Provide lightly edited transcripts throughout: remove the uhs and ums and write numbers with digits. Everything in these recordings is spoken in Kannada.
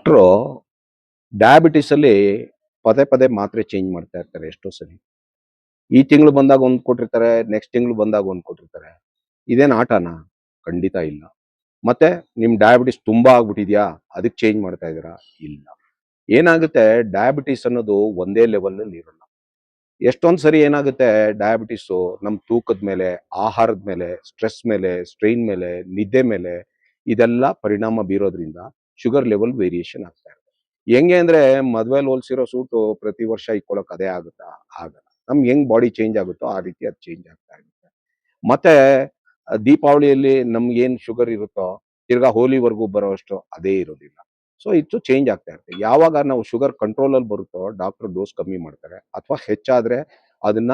ಡಾಕ್ಟ್ರು ಡಯಾಬಿಟಿಸಲ್ಲಿ ಪದೇ ಪದೇ ಮಾತ್ರೆ ಚೇಂಜ್ ಮಾಡ್ತಾ ಇರ್ತಾರೆ ಎಷ್ಟೋ ಸರಿ. ಈ ತಿಂಗಳು ಬಂದಾಗ ಒಂದ್ ಕೊಟ್ಟಿರ್ತಾರೆ, ನೆಕ್ಸ್ಟ್ ತಿಂಗಳು ಬಂದಾಗ ಒಂದ್ ಕೊಟ್ಟಿರ್ತಾರೆ. ಇದೇನ್ ಆಟನಾ? ಖಂಡಿತ ಇಲ್ಲ. ಮತ್ತೆ ನಿಮ್ ಡಯಾಬಿಟಿಸ್ ತುಂಬಾ ಆಗ್ಬಿಟ್ಟಿದ್ಯಾ? ಅದಕ್ಕೆ ಚೇಂಜ್ ಮಾಡ್ತಾ ಇದೀರಾ? ಇಲ್ಲ. ಏನಾಗುತ್ತೆ, ಡಯಾಬಿಟಿಸ್ ಅನ್ನೋದು ಒಂದೇ ಲೆವೆಲಲ್ಲಿ ಇರಲ್ಲ. ಎಷ್ಟೊಂದ್ ಸರಿ ಏನಾಗುತ್ತೆ, ಡಯಾಬಿಟಿಸು ನಮ್ ತೂಕದ ಮೇಲೆ, ಆಹಾರದ ಮೇಲೆ, ಸ್ಟ್ರೆಸ್ ಮೇಲೆ, ಸ್ಟ್ರೈನ್ ಮೇಲೆ, ನಿದ್ದೆ ಮೇಲೆ ಇದೆಲ್ಲ ಪರಿಣಾಮ ಬೀರೋದ್ರಿಂದ ಶುಗರ್ ಲೆವೆಲ್ ವೇರಿಯೇಷನ್ ಆಗ್ತಾ ಇರುತ್ತೆ. ಹೆಂಗೆ ಅಂದ್ರೆ ಮದ್ವೆಲಿ ಹೊಲ್ಸಿರೋ ಸೂಟು ಪ್ರತಿ ವರ್ಷ ಇಕ್ಕೊಳಕ್ ಅದೇ ಆಗುತ್ತಾ? ಆಗಲ್ಲ. ನಮ್ಗೆ ಹೆಂಗ್ ಬಾಡಿ ಚೇಂಜ್ ಆಗುತ್ತೋ ಆ ರೀತಿ ಅದು ಚೇಂಜ್ ಆಗ್ತಾ ಇರುತ್ತೆ. ಮತ್ತೆ ದೀಪಾವಳಿಯಲ್ಲಿ ನಮ್ಗೇನ್ ಶುಗರ್ ಇರುತ್ತೋ ತಿರ್ಗಾ ಹೋಲಿವರೆಗೂ ಬರೋವಷ್ಟು ಅದೇ ಇರೋದಿಲ್ಲ. ಸೊ ಇದು ಚೇಂಜ್ ಆಗ್ತಾ ಇರುತ್ತೆ. ಯಾವಾಗ ನಾವು ಶುಗರ್ ಕಂಟ್ರೋಲಲ್ಲಿ ಬರುತ್ತೋ ಡಾಕ್ಟರ್ ಡೋಸ್ ಕಮ್ಮಿ ಮಾಡ್ತಾರೆ, ಅಥವಾ ಹೆಚ್ಚಾದ್ರೆ ಅದನ್ನ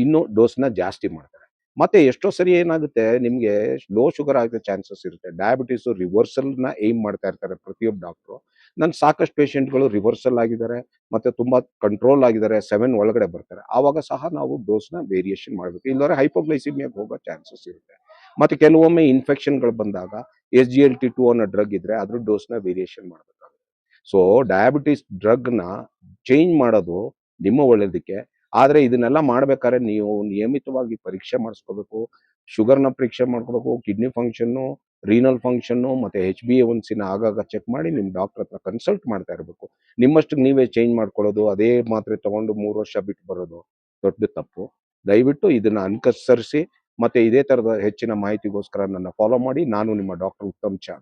ಇನ್ನೂ ಡೋಸ್‌ನ ಜಾಸ್ತಿ ಮಾಡ್ತಾರೆ. ಮತ್ತೆ ಎಷ್ಟೋ ಸರಿ ಏನಾಗುತ್ತೆ, ನಿಮ್ಗೆ ಲೋ ಶುಗರ್ ಆಗೋ ಚಾನ್ಸಸ್ ಇರುತ್ತೆ. ಡಯಾಬಿಟಿಸ್ ರಿವರ್ಸಲ್‌ನ ಏಮ್ ಮಾಡ್ತಾ ಇರ್ತಾರೆ ಪ್ರತಿಯೊಬ್ಬ ಡಾಕ್ಟ್ರು. ನನ್ ಸಾಕಷ್ಟು ಪೇಷಂಟ್‌ಗಳು ರಿವರ್ಸಲ್ ಆಗಿದ್ದಾರೆ, ಮತ್ತೆ ತುಂಬಾ ಕಂಟ್ರೋಲ್ ಆಗಿದ್ದಾರೆ, 7 ಒಳಗಡೆ ಬರ್ತಾರೆ. ಆವಾಗ ಸಹ ನಾವು ಡೋಸ್‌ನ ವೇರಿಯೇಷನ್ ಮಾಡ್ಬೇಕು. ಇಲ್ಲಾಂದ್ರೆ ಹೈಪೋಗ್ಲೈಸಿಮಿಯಾಗೆ ಹೋಗೋ ಚಾನ್ಸಸ್ ಇರುತ್ತೆ. ಮತ್ತೆ ಕೆಲವೊಮ್ಮೆ ಇನ್ಫೆಕ್ಷನ್‌ಗಳು ಬಂದಾಗ SGLT2 ಅನ್ನೋ ಡ್ರಗ್ ಇದ್ರೆ ಅದ್ರ ಡೋಸ್‌ನ ವೇರಿಯೇಷನ್ ಮಾಡಬೇಕಾಗುತ್ತೆ. ಸೊ ಡಯಾಬಿಟಿಸ್ ಡ್ರಗ್‌ನ ಚೇಂಜ್ ಮಾಡೋದು ನಿಮ್ಮ ಒಳ್ಳೇದಕ್ಕೆ. ಆದ್ರೆ ಇದನ್ನೆಲ್ಲ ಮಾಡ್ಬೇಕಾದ್ರೆ ನೀವು ನಿಯಮಿತವಾಗಿ ಪರೀಕ್ಷೆ ಮಾಡಿಸ್ಕೋಬೇಕು. ಶುಗರ್‌ನ ಪರೀಕ್ಷೆ ಮಾಡ್ಕೋಬೇಕು, ಕಿಡ್ನಿ ಫಂಕ್ಷನ್ನು, ರೀನಲ್ ಫಂಕ್ಷನ್ನು, ಮತ್ತೆ HbA1cನ ಆಗಾಗ ಚೆಕ್ ಮಾಡಿ ನಿಮ್ ಡಾಕ್ಟರ್ ಹತ್ರ ಕನ್ಸಲ್ಟ್ ಮಾಡ್ತಾ ಇರ್ಬೇಕು. ನಿಮ್ಮಷ್ಟಕ್ಕೆ ನೀವೇ ಚೇಂಜ್ ಮಾಡ್ಕೊಳ್ಳೋದು, ಅದೇ ಮಾತ್ರೆ ತಗೊಂಡು 3 ವರ್ಷ ಬಿಟ್ಟು ಬರೋದು ದೊಡ್ಡ ತಪ್ಪು. ದಯವಿಟ್ಟು ಇದನ್ನ ಅನುಸರಿಸಿ, ಮತ್ತೆ ಇದೇ ತರದ ಹೆಚ್ಚಿನ ಮಾಹಿತಿಗೋಸ್ಕರ ನನ್ನ ಫಾಲೋ ಮಾಡಿ. ನಾನು ನಿಮ್ಮ ಡಾಕ್ಟರ್ ಉತ್ತಮ್ ಚಾಂದ್.